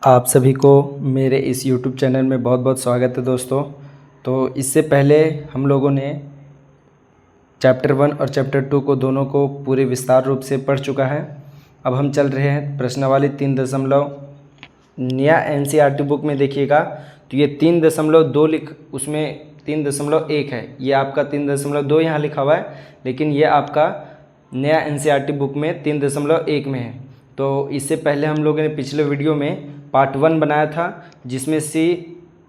आप सभी को मेरे इस YouTube चैनल में बहुत बहुत स्वागत है दोस्तों। तो इससे पहले हम लोगों ने चैप्टर 1 और चैप्टर 2 को दोनों को पूरे विस्तार रूप से पढ़ चुका है। अब हम चल रहे हैं प्रश्नावली 3 नया NCERT बुक में देखिएगा तो ये 3.2 उसमें 3.1 है, ये आपका 3.2 यहाँ लिखा हुआ है, लेकिन ये आपका नया NCERT बुक में 3.1 में है। तो इससे पहले हम लोगों ने पिछले वीडियो में पार्ट 1 बनाया था, जिसमें से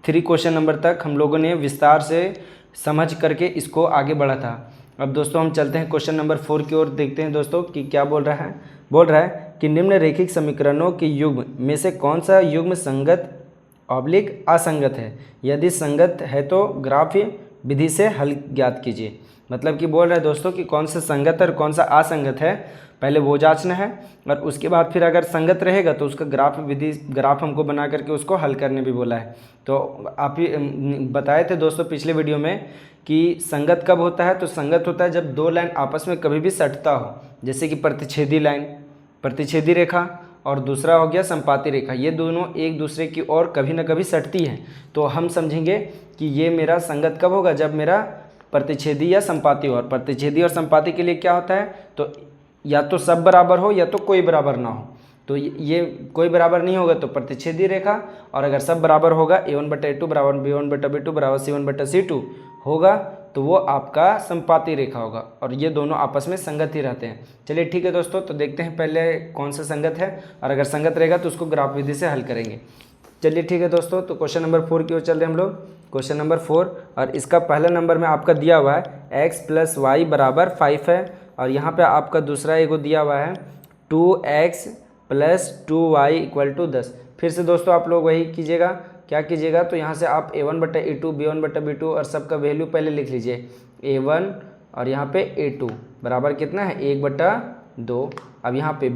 3 क्वेश्चन नंबर तक हम लोगों ने विस्तार से समझ करके इसको आगे बढ़ा था। अब दोस्तों हम चलते हैं क्वेश्चन नंबर 4 की ओर, देखते हैं दोस्तों कि क्या बोल रहा है कि निम्नरेखिक समीकरणों के युग्म में से कौन सा युग्म संगत ऑब्लिक असंगत है। यदि संगत है तो ग्राफ विधि से हल ज्ञात कीजिए। मतलब कि बोल रहा है दोस्तों कि कौन सा संगत है और कौन सा असंगत है, पहले वो जांचना है और उसके बाद फिर अगर संगत रहेगा तो उसका ग्राफ हमको बना करके उसको हल करने भी बोला है। तो आप ही बताए थे दोस्तों पिछले वीडियो में कि संगत कब होता है। तो संगत होता है जब दो लाइन आपस में कभी भी सटता हो, जैसे कि प्रतिच्छेदी लाइन, प्रतिच्छेदी रेखा और दूसरा हो गया संपाती रेखा, ये दोनों एक दूसरे की ओर कभी ना कभी सटती हैं। तो हम समझेंगे कि ये मेरा संगत कब होगा, जब मेरा प्रतिच्छेदी या संपाती हो। और प्रतिच्छेदी और संपाती के लिए क्या होता है, तो या तो सब बराबर हो या तो कोई बराबर ना हो। तो ये कोई बराबर नहीं होगा तो प्रतिच्छेदी रेखा, और अगर सब बराबर होगा a1/a2 बराबर b1/b2 बराबर c1/c2 होगा तो वो आपका संपाती रेखा होगा, और ये दोनों आपस में संगत ही रहते हैं। चलिए ठीक है दोस्तों, तो देखते हैं पहले कौन सा संगत है, और अगर संगत रहेगा तो उसको ग्राफ विधि से हल करेंगे। चलिए ठीक है दोस्तों, तो क्वेश्चन नंबर 4 की ओर चल रहे हैं हम लोग। क्वेश्चन नंबर 4, और इसका पहला नंबर में आपका दिया हुआ है x + y बराबर 5 है, और यहाँ पे आपका दूसरा एगो दिया हुआ है 2x + 2y = 10। फिर से दोस्तों आप लोग वही कीजिएगा, क्या कीजिएगा, तो यहाँ से आप a1/a2 b1/b2 और सबका वैल्यू पहले लिख लीजिए। a1 और यहाँ पे a2 बराबर कितना है 1/2। अब यहाँ पे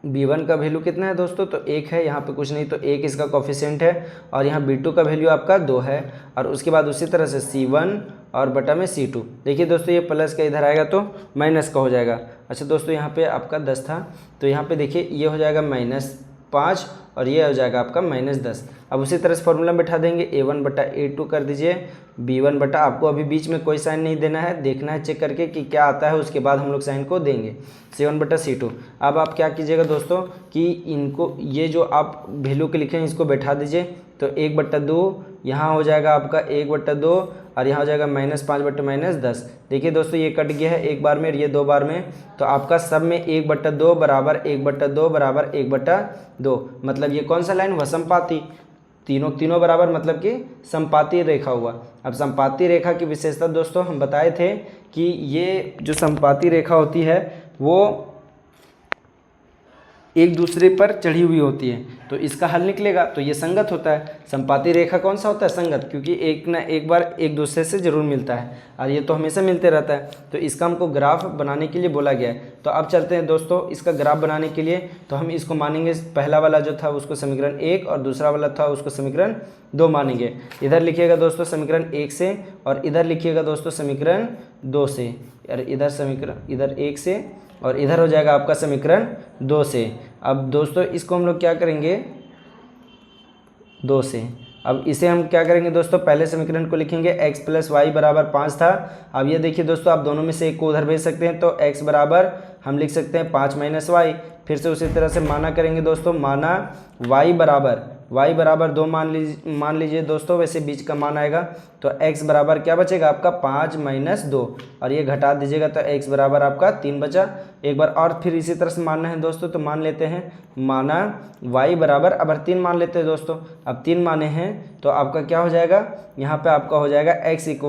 b1 का वैल्यू कितना है दोस्तों, तो 1 है, यहाँ पे कुछ नहीं तो 1 इसका कोफिशिएंट है, और यहाँ b2 का वैल्यू आपका 2 है। और उसके बाद उसी तरह से c1 और बटा में c2। देखिए दोस्तों ये प्लस का इधर आएगा तो माइनस का हो जाएगा। अच्छा दोस्तों यहाँ पे आपका 10 था, तो यहाँ पे देखिए ये हो जाएगा -5 और ये हो जाएगा आपका -10। अब उसी तरह से फॉर्मूला बैठा देंगे, a1/a2 कर दीजिए, b1 बटा, आपको अभी बीच में कोई साइन नहीं देना है, देखना है चेक करके कि क्या आता है, उसके बाद हम लोग साइन को देंगे, c1/c2। अब आप क्या कीजिएगा दोस्तों कि इनको ये जो आप वैल्यू के लिखे हैं इसको बैठा दीजिए, तो 1/2 यहाँ हो जाएगा आपका 1/2, और यहाँ हो जाएगा -5/-10। देखिए दोस्तों ये कट गया है एक बार में और ये 2 बार में, तो आपका सब में 1/2 बराबर 1/2 बराबर 1/2। मतलब ये कौन सा लाइन हुआ, संपाती, तीनों बराबर, मतलब कि संपाती रेखा हुआ। अब संपाती रेखा की विशेषता दोस्तों हम बताए थे कि ये जो संपाती रेखा होती है वो एक दूसरे पर चढ़ी हुई होती है, तो इसका हल निकलेगा तो ये संगत होता है। संपाती रेखा कौन सा होता है, संगत, क्योंकि एक ना एक बार एक दूसरे से जरूर मिलता है, और ये तो हमेशा मिलते रहता है। तो इसका हमको ग्राफ बनाने के लिए बोला गया है। तो अब चलते हैं दोस्तों इसका ग्राफ बनाने के लिए, तो हम इसको मानेंगे, पहला वाला जो था उसको समीकरण 1 और दूसरा वाला था उसको समीकरण 2 मानेंगे। इधर लिखिएगा दोस्तों समीकरण 1 से, और इधर लिखिएगा दोस्तों समीकरण 2 से, और इधर समीकरण इधर 1 से, और इधर हो जाएगा आपका समीकरण 2 से। अब दोस्तों इसको हम लोग क्या करेंगे 2 से। अब इसे हम क्या करेंगे दोस्तों, पहले समीकरण को लिखेंगे x + y बराबर 5 था। अब ये देखिए दोस्तों आप दोनों में से एक को उधर भेज सकते हैं, तो x बराबर हम लिख सकते हैं 5 - y। फिर से उसी तरह से माना करेंगे दोस्तों, माना y बराबर 2 मान लीजिए दोस्तों, वैसे बीच का मान आएगा, तो x बराबर क्या बचेगा आपका 5 - 2, और ये घटा दीजिएगा तो x बराबर आपका 3 बचा। एक बार और फिर इसी तरह से मानना है दोस्तों, तो मान लेते हैं, माना y बराबर, अब 3 मान लेते हैं दोस्तों। अब 3 माने हैं तो आपका क्या हो जाएगा, यहाँ पे आपका हो जाएगा x =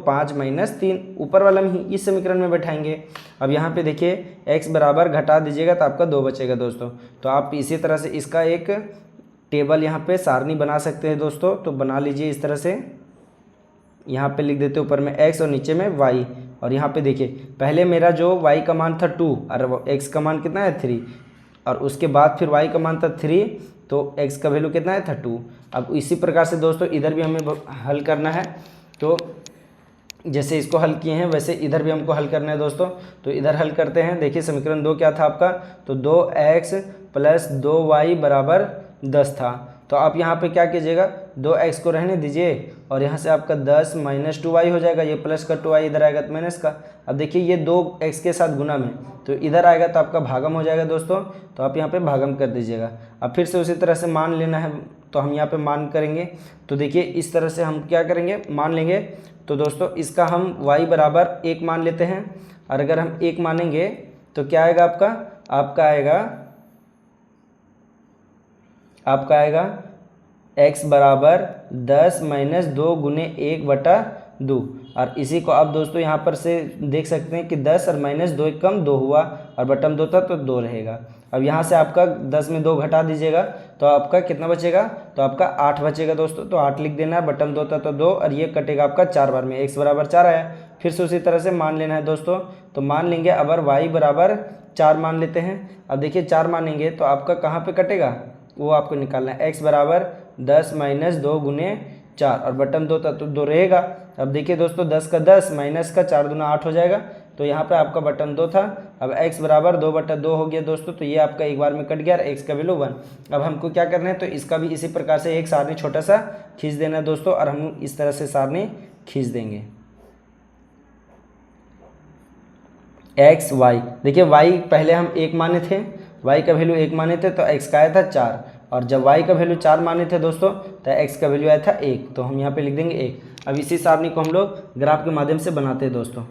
5 - 3, ऊपर वाला में ही इस समीकरण में बैठाएंगे। अब यहाँ पे देखिए x बराबर घटा दीजिएगा तो आपका 2 बचेगा दोस्तों। तो आप इसी तरह से इसका एक टेबल यहाँ पे सारणी बना सकते हैं दोस्तों, तो बना लीजिए इस तरह से। यहाँ पे लिख देते ऊपर में x और नीचे में y, और यहाँ पे देखिए पहले मेरा जो y का मान था 2 और x का मान कितना है 3, और उसके बाद फिर y का मान था 3, तो x का वैल्यू कितना है था 2। अब इसी प्रकार से दोस्तों इधर भी हमें हल करना है, तो जैसे इसको हल किए हैं वैसे इधर भी हमको हल करना है दोस्तों। तो इधर हल करते हैं। देखिए समीकरण 2 क्या था आपका, तो 2x + 2y = 10 था। तो आप यहाँ पे क्या कीजिएगा, 2x को रहने दीजिए और यहाँ से आपका 10 - 2y हो जाएगा। ये प्लस का 2y इधर आएगा तो माइनस का। अब देखिए ये 2x के साथ गुना में, तो इधर आएगा तो आपका भागम हो जाएगा दोस्तों। तो आप यहाँ पे भागम कर दीजिएगा। अब फिर से उसी तरह से मान लेना है, तो हम यहाँ पे मान करेंगे। तो देखिए इस तरह से हम क्या करेंगे, मान लेंगे। तो दोस्तों इसका हम y = 1 मान लेते हैं। और अगर हम 1 मानेंगे तो क्या आएगा आपका आएगा x = 10 - 2 × 1/2। और इसी को आप दोस्तों यहाँ पर से देख सकते हैं कि 10 और -2 कम 2 हुआ और बटम 2 था तो 2 रहेगा। अब यहाँ से आपका 10 में 2 घटा दीजिएगा तो आपका कितना बचेगा, तो आपका 8 बचेगा दोस्तों। तो 8 लिख देना है, बटम 2 था तो 2 और ये कटेगा आपका 4 बार में, x = 4 आया। फिर से उसी तरह से मान लेना है दोस्तों। तो मान लेंगे, अगर y = 4 मान लेते हैं। अब देखिए 4 मानेंगे तो आपका कहाँ पे कटेगा वो आपको निकालना है। x = 10 - 2 × 4 और बटम 2 था तो 2 रहेगा। अब देखिए दोस्तों 10 का 10 माइनस का 4 दूना 8 हो जाएगा। तो यहाँ पे आपका बटन 2 था। अब x = 2/2 हो गया दोस्तों। तो ये आपका एक बार में कट गया और x का वैल्यू 1। अब हमको क्या करना है, तो इसका भी इसी प्रकार से एक सारणी छोटा सा खींच देना है दोस्तों। और हम इस तरह से सारणी खींच देंगे x y। देखिए y पहले हम 1 माने थे, y का वैल्यू 1 माने थे तो x का आया था 4। और जब y का वैल्यू 4 माने थे दोस्तों तो x का वैल्यू आया था 1। तो हम यहाँ पे लिख देंगे 1। अब इसी सारणी को हम लोग ग्राफ के माध्यम से बनाते हैं दोस्तों।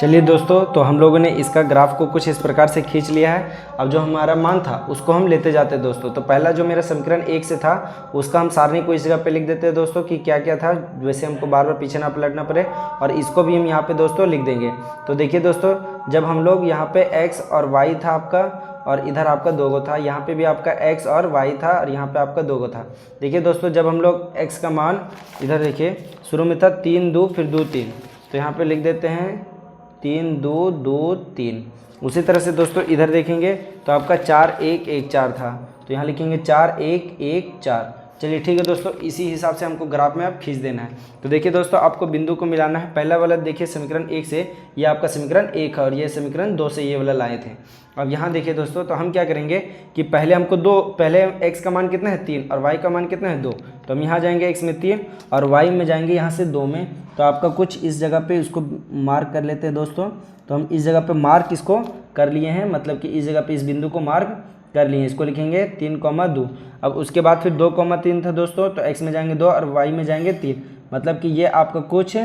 चलिए दोस्तों, तो हम लोगों ने इसका ग्राफ को कुछ इस प्रकार से खींच लिया है। अब जो हमारा मान था उसको हम लेते जाते हैं दोस्तों। तो पहला जो मेरा समीकरण 1 से था उसका हम सारणी को इस जगह पे लिख देते हैं दोस्तों कि क्या क्या था, वैसे हमको बार बार पीछे ना पलटना पड़े। और इसको भी हम यहाँ पे दोस्तों लिख देंगे। तो देखिए दोस्तों, जब हम लोग यहाँ पे x और y था आपका और इधर आपका 2 गो था, यहाँ पे भी आपका x और y था और यहाँ पे आपका 2 गो था। देखिए दोस्तों, जब हम लोग x का मान इधर देखिए शुरू में था 3 2 फिर 2 3, तो यहाँ पे लिख देते हैं 3 2 2 3। उसी तरह से दोस्तों इधर देखेंगे तो आपका 4 1 1 4 था, तो यहाँ लिखेंगे 4 1 1 4। चलिए ठीक है दोस्तों, इसी हिसाब से हमको ग्राफ में अब खींच देना है। तो देखिए दोस्तों, आपको बिंदु को मिलाना है। पहला वाला देखिए समीकरण 1 से ये आपका समीकरण 1 है और ये समीकरण 2 से ये वाला लाए थे। अब यहाँ देखिए दोस्तों, तो हम क्या करेंगे कि पहले हमको पहले x का मान कितना है 3 और y का मान कितना है 2। तो हम यहाँ जाएंगे x में 3 और y में जाएंगे यहाँ से 2 में। तो आपका कुछ इस जगह पे इसको मार्क कर लेते हैं दोस्तों। तो हम इस जगह पे मार्क इसको कर लिए हैं, मतलब कि इस जगह पे इस बिंदु को मार्क कर लिए। इसको लिखेंगे 3,2। अब उसके बाद फिर 2,3 था दोस्तों, तो x में जाएंगे 2 और y में जाएंगे 3, मतलब कि ये आपका कुछ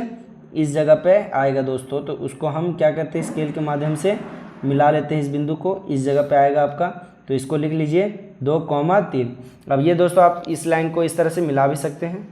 इस जगह पे आएगा दोस्तों। तो उसको हम क्या करते हैं, स्केल के माध्यम से मिला लेते हैं इस बिंदु को, इस जगह पे आएगा आपका। तो इसको लिख लीजिए 2,3। अब ये दोस्तों आप इस लाइन को इस तरह से मिला भी सकते हैं,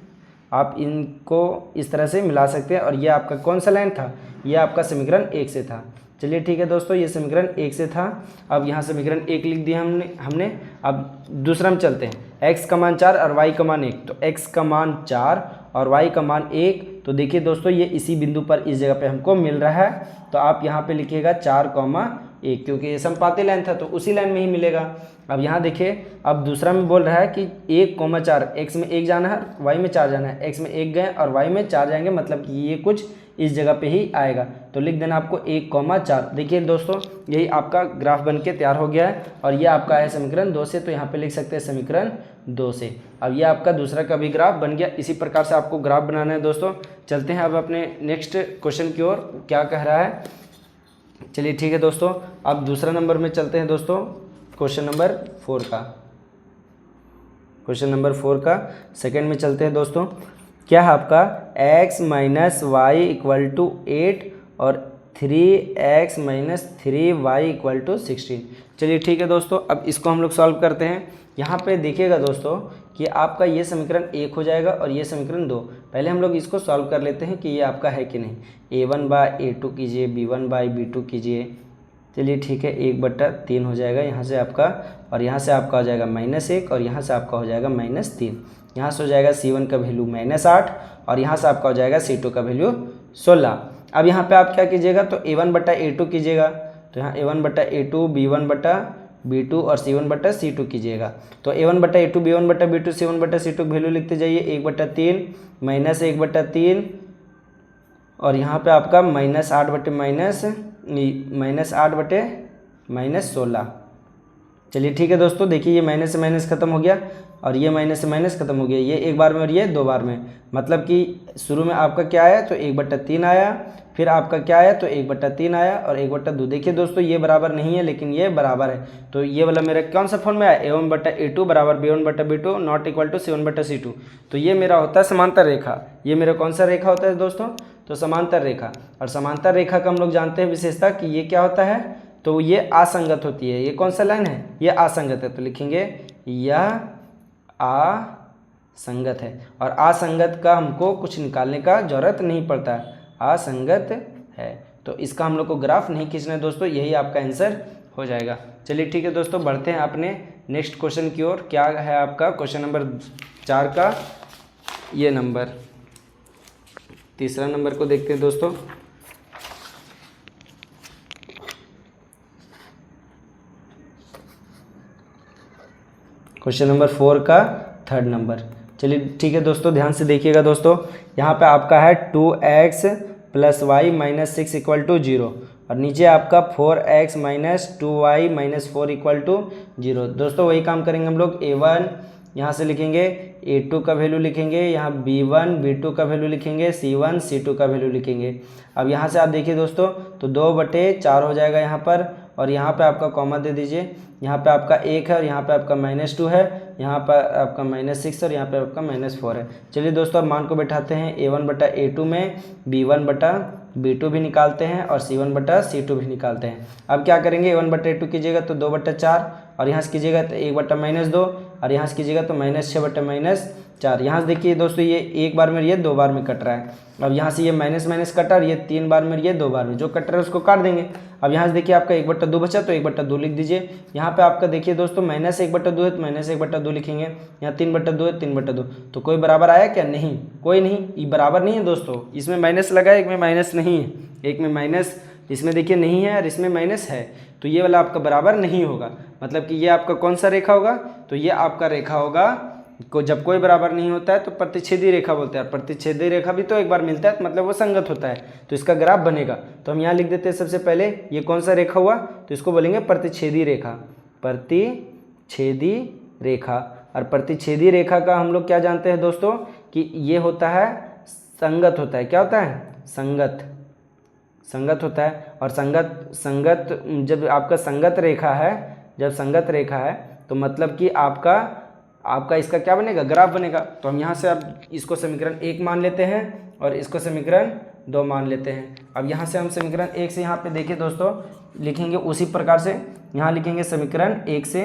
आप इनको इस तरह से मिला सकते हैं। और ये आपका कौन सा लाइन था, ये आपका समीकरण 1 से था। चलिए ठीक है दोस्तों, ये समीकरण 1 से था। अब यहाँ समीकरण 1 लिख दिया हमने। अब दूसरा में चलते हैं, x का मान 4 और y का मान 1। तो x का मान 4 और y का मान 1। तो देखिए दोस्तों, ये इसी बिंदु पर इस जगह पे हमको मिल रहा है। तो आप यहाँ पे लिखिएगा 4,1, क्योंकि ये समपाती लाइन था तो उसी लाइन में ही मिलेगा। अब यहाँ देखिए, अब दूसरा में बोल रहा है कि 1,4, x में 1 जाना है, y में 4 जाना है। x में 1 गए और y में 4 जाएंगे, मतलब कि ये कुछ इस जगह पे ही आएगा। तो लिख देना आपको 1,4। देखिए दोस्तों, यही आपका ग्राफ बनके तैयार हो गया है और ये आपका है समीकरण 2 से। तो यहाँ पे लिख सकते हैं समीकरण 2 से। अब ये आपका दूसरा का भी ग्राफ बन गया। इसी प्रकार से आपको ग्राफ बनाना है दोस्तों। चलते हैं अब अपने नेक्स्ट क्वेश्चन की ओर, क्या कह रहा है। चलिए ठीक है दोस्तों, अब दूसरा नंबर में चलते हैं दोस्तों, क्वेश्चन नंबर 4 का। क्वेश्चन नंबर 4 का सेकंड में चलते हैं दोस्तों। क्या है आपका x - y = 8 और 3x - 3y = 16। चलिए ठीक है दोस्तों, अब इसको हम लोग सॉल्व करते हैं। यहाँ पे देखिएगा दोस्तों कि आपका ये समीकरण 1 हो जाएगा और ये समीकरण 2। पहले हम लोग इसको सॉल्व कर लेते हैं कि ये आपका है कि नहीं। a1/a2 कीजिए, b1/b2 कीजिए। चलिए ठीक है, 1/3 हो जाएगा यहाँ से आपका, और यहाँ से आपका हो जाएगा -1 और यहाँ से आपका हो जाएगा -3। यहाँ से हो जाएगा C1 का वैल्यू -8 और यहाँ से आपका हो जाएगा C2 का वैल्यू 16। अब यहाँ पे आप क्या कीजिएगा, तो a1/a2 कीजिएगा। तो यहाँ a1/a2, b1/b2 और c1/c2 कीजिएगा। तो a1/a2, b1/b2, c1/c2 की वैल्यू लिखते जाइए। 1/3 -1/3 और यहाँ पे आपका -8 बटे -16। चलिए ठीक है दोस्तों, देखिए ये माइनस से माइनस खत्म हो गया और ये माइनस से माइनस खत्म हो गया, ये एक बार में और ये 2 बार में। मतलब कि शुरू में आपका क्या आया तो 1/3 आया, फिर आपका क्या आया तो 1/3 आया और 1/2। देखिए दोस्तों ये बराबर नहीं है लेकिन ये बराबर है, तो ये वाला मेरा कौन सा फॉर्म में आया, a1/a2 बराबर b1/b2 not equal to c1/c2। तो ये मेरा होता है समांतर रेखा। ये मेरा कौन सा रेखा होता है दोस्तों, तो समांतर रेखा। और समांतर रेखा का हम लोग जानते हैं विशेषता कि ये क्या होता है, तो ये असंगत होती है। ये कौन सा लाइन है, ये असंगत है, तो लिखेंगे यह असंगत है। और असंगत का हमको कुछ निकालने का जरूरत नहीं पड़ता, असंगत है। तो इसका हम लोग को ग्राफ नहीं खींचना है दोस्तों, यही आपका आंसर हो जाएगा। चलिए ठीक है दोस्तों, बढ़ते हैं अपने नेक्स्ट क्वेश्चन की ओर। क्या है आपका क्वेश्चन नंबर 4 का ये नंबर, तीसरा नंबर को देखते हैं दोस्तों। क्वेश्चन नंबर 4 का 3rd नंबर। चलिए ठीक है दोस्तों, ध्यान से देखिएगा दोस्तों। यहाँ पे आपका है 2x + y - 6 = 0 और नीचे आपका 4x - 2y - 4 = 0। दोस्तों वही काम करेंगे हम लोग। a1 यहाँ से लिखेंगे, a2 का वैल्यू लिखेंगे, यहाँ b1 b2 का वैल्यू लिखेंगे, c1 c2 का वैल्यू लिखेंगे। अब यहाँ से आप देखिए दोस्तों, तो 2/4 हो जाएगा यहाँ पर, और यहाँ पे आपका कॉमा दे दीजिए। यहाँ पे आपका 1 है और यहाँ पे आपका -2 है, यहाँ पर आपका -6 और यहाँ पे आपका -4 है। चलिए दोस्तों अब मान को बैठाते हैं। a1/a2 में b1/b2 भी निकालते हैं और c1/c2 भी निकालते हैं। अब क्या करेंगे, a1/a2 कीजिएगा तो 2/4 और यहाँ से कीजिएगा तो 1/-2 और यहाँ से कीजिएगा तो -6/-4। यहाँ से देखिए दोस्तों ये एक बार में, ये 2 बार में कट रहा है। अब यहाँ से ये माइनस माइनस कटा और ये 3 बार में, ये 2 बार में, जो कट रहा है उसको काट देंगे। अब यहाँ से देखिए आपका 1/2 बचा तो 1/2 लिख दीजिए। यहाँ पे आपका देखिए दोस्तों -1/2 है तो -1/2 लिखेंगे। यहाँ 3/2 है 3/2। तो कोई बराबर आया क्या, नहीं, कोई नहीं, ये बराबर नहीं है दोस्तों। इसमें माइनस लगा है, एक में माइनस नहीं है, एक में माइनस इसमें देखिए नहीं है और इसमें माइनस है, तो ये वाला आपका बराबर नहीं होगा। मतलब कि ये आपका कौन सा रेखा होगा, तो ये आपका रेखा होगा को जब कोई बराबर नहीं होता है तो प्रतिच्छेदी रेखा बोलते हैं। प्रतिच्छेदी रेखा भी तो एक बार मिलता है तो मतलब वो संगत होता है, तो इसका ग्राफ बनेगा। तो हम यहाँ लिख देते हैं सबसे पहले ये कौन सा रेखा हुआ, तो इसको बोलेंगे प्रतिच्छेदी रेखा। प्रतिच्छेदी रेखा, और प्रतिच्छेदी रेखा का हम लोग क्या जानते हैं दोस्तों कि ये होता है संगत होता है। क्या होता है, संगत, संगत होता है। और संगत जब आपका संगत रेखा है, जब संगत रेखा है तो मतलब कि आपका इसका क्या बनेगा, ग्राफ बनेगा। तो हम यहाँ से अब इसको समीकरण 1 मान लेते हैं और इसको समीकरण 2 मान लेते हैं। अब यहाँ से हम समीकरण 1 से यहाँ पे देखिए दोस्तों लिखेंगे उसी प्रकार से। यहाँ लिखेंगे समीकरण 1 से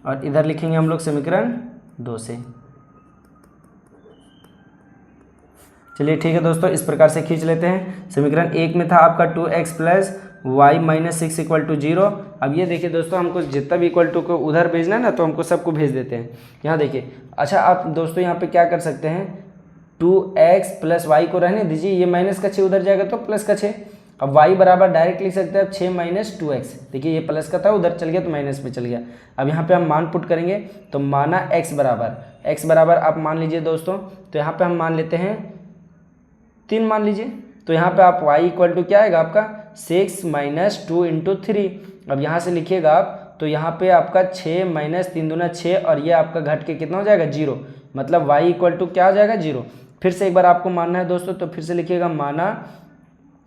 और इधर लिखेंगे हम लोग समीकरण 2 से। चलिए ठीक है दोस्तों, इस प्रकार से खींच लेते हैं। समीकरण 1 में था आपका 2x + y - 6 = 0। अब ये देखिए दोस्तों, हमको जितना भी इक्वल टू को उधर भेजना है ना, तो हमको सबको भेज देते हैं। यहाँ देखिए, अच्छा आप दोस्तों यहाँ पे क्या कर सकते हैं, 2x + y को रहने दीजिए, ये -6 उधर जाएगा तो +6। अब y बराबर डायरेक्ट लिख सकते हैं आप 6 - 2x। देखिए ये प्लस का था उधर चल गया तो माइनस में चल गया। अब यहाँ पे हम मान पुट करेंगे तो माना x बराबर आप मान लीजिए दोस्तों, तो यहाँ पे हम मान लेते हैं 3 मान लीजिए। तो यहाँ पे आप y = क्या आएगा आपका 6 - 2 × 3। अब यहाँ से लिखिएगा आप, तो यहाँ पे आपका 6 - 3 दूना 6 और ये आपका घट के कितना हो जाएगा 0। मतलब y = क्या हो जाएगा 0। फिर से एक बार आपको मानना है दोस्तों, तो फिर से लिखिएगा माना,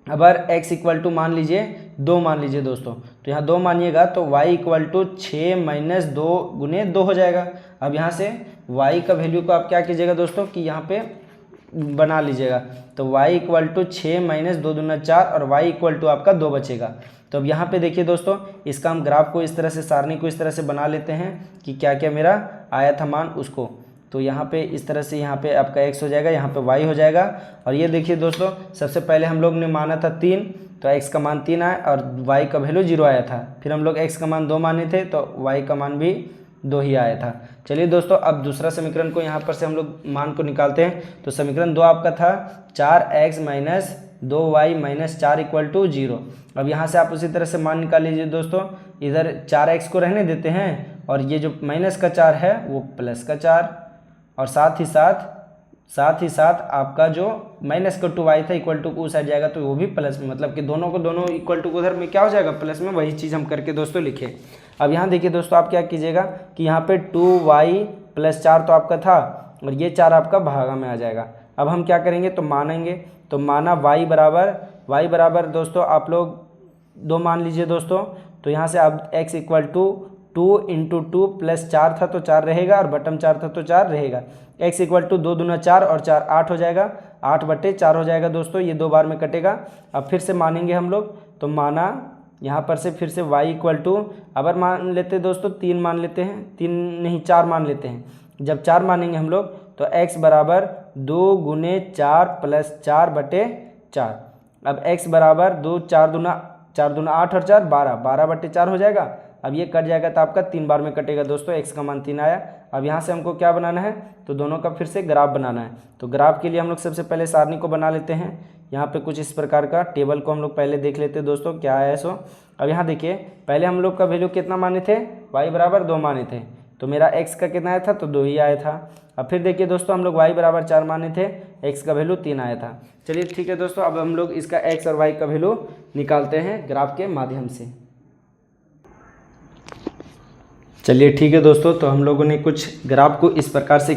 अगर x = मान लीजिए 2 मान लीजिए दोस्तों, तो यहाँ 2 मानिएगा तो y = 6 - 2 × 2 हो जाएगा। अब यहाँ से y का वैल्यू को आप क्या कीजिएगा दोस्तों कि यहाँ पे बना लीजिएगा, तो y = 6 - 2 दूना 4 और y = आपका 2 बचेगा। तो अब यहाँ पे देखिए दोस्तों, इसका हम ग्राफ को इस तरह से, सारणी को इस तरह से बना लेते हैं कि क्या क्या मेरा आया था मान उसको। तो यहाँ पे इस तरह से, यहाँ पे आपका x हो जाएगा, यहाँ पे y हो जाएगा। और ये देखिए दोस्तों, सबसे पहले हम लोग ने माना था 3, तो x का मान 3 आया और y का वैल्यू 0 आया था। फिर हम लोग x का मान 2 माने थे तो y का मान भी 2 ही आया था। चलिए दोस्तों, अब दूसरा समीकरण को यहाँ पर से हम लोग मान को निकालते हैं। तो समीकरण 2 आपका था 4x - 2y - 4 = 0। अब यहाँ से आप उसी तरह से मान निकाल लीजिए दोस्तों। इधर 4x को रहने देते हैं और ये जो -4 है वो +4, और साथ ही साथ साथ ही साथ आपका जो माइनस का 2y था इक्वल टू उस साइड जाएगा तो वो भी प्लस में, मतलब कि दोनों को दोनों इक्वल टू उधर में क्या हो जाएगा प्लस में। वही चीज़ हम करके दोस्तों लिखे। अब यहाँ देखिए दोस्तों, आप क्या कीजिएगा कि यहाँ पे 2y + 4 तो आपका था और ये 4 आपका भागा में आ जाएगा। अब हम क्या करेंगे तो मानेंगे, तो माना y बराबर दोस्तों आप लोग 2 मान लीजिए दोस्तों। तो यहाँ से आप x इक्वल टू 2 × 2 + 4 था तो 4 रहेगा और बटम 4 था तो 4 रहेगा। x इक्वल टू 2 दूना 4 और 4 8 हो जाएगा, 8/4 हो जाएगा दोस्तों, ये 2 बार में कटेगा। अब फिर से मानेंगे हम लोग, तो माना यहाँ पर से फिर से y इक्वल टू, अगर मान लेते हैं दोस्तों 3 मान लेते हैं, 3 नहीं 4 मान लेते हैं। जब 4 मानेंगे हम लोग तो x बराबर 2 × 4 + 4/4। अब x बराबर 2 4 दूना 8 और 4 12, 12/4 हो जाएगा। अब ये कट जाएगा तो आपका 3 बार में कटेगा दोस्तों, x का मान 3 आया। अब यहाँ से हमको क्या बनाना है तो दोनों का फिर से ग्राफ बनाना है। तो ग्राफ के लिए हम लोग सबसे पहले सारणी को बना लेते हैं। यहाँ पे कुछ इस प्रकार का टेबल को हम लोग पहले देख लेते हैं दोस्तों क्या है सो। अब यहाँ देखिए, पहले हम लोग का वैल्यू कितना माने थे, y बराबर 2 माने थे, तो मेरा x का कितना आया था तो 2 ही आया था। अब फिर देखिए दोस्तों, हम लोग y बराबर 4 माने थे, x का वैल्यू 3 आया था। चलिए ठीक है दोस्तों, अब हम लोग इसका x और y का वैल्यू निकालते हैं ग्राफ के माध्यम से। चलिए ठीक है दोस्तों, तो हम लोगों ने कुछ ग्राफ को इस प्रकार से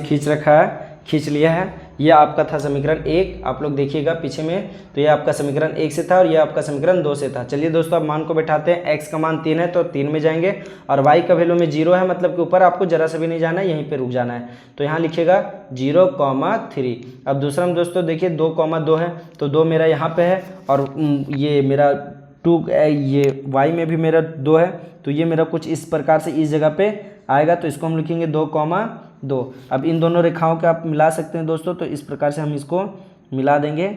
खींच लिया है। ये आपका था समीकरण 1, आप लोग देखिएगा पीछे में, तो ये आपका समीकरण 1 से था और ये आपका समीकरण 2 से था। चलिए दोस्तों, अब मान को बैठाते हैं। x का मान 3 है तो 3 में जाएंगे और y का वैल्यू में 0 है, मतलब कि ऊपर आपको जरा सा भी नहीं जाना है, यहीं पे रुक जाना है। तो यहाँ लिखिएगा 0,3। अब दूसरा में दोस्तों देखिए 2,2 है, तो 2 मेरा यहाँ पे है और ये मेरा 2, ये y में भी मेरा 2 है, तो ये मेरा कुछ इस प्रकार से इस जगह पे आएगा, तो इसको हम लिखेंगे 2,2। अब इन दोनों रेखाओं को आप मिला सकते हैं दोस्तों, तो इस प्रकार से हम इसको मिला देंगे।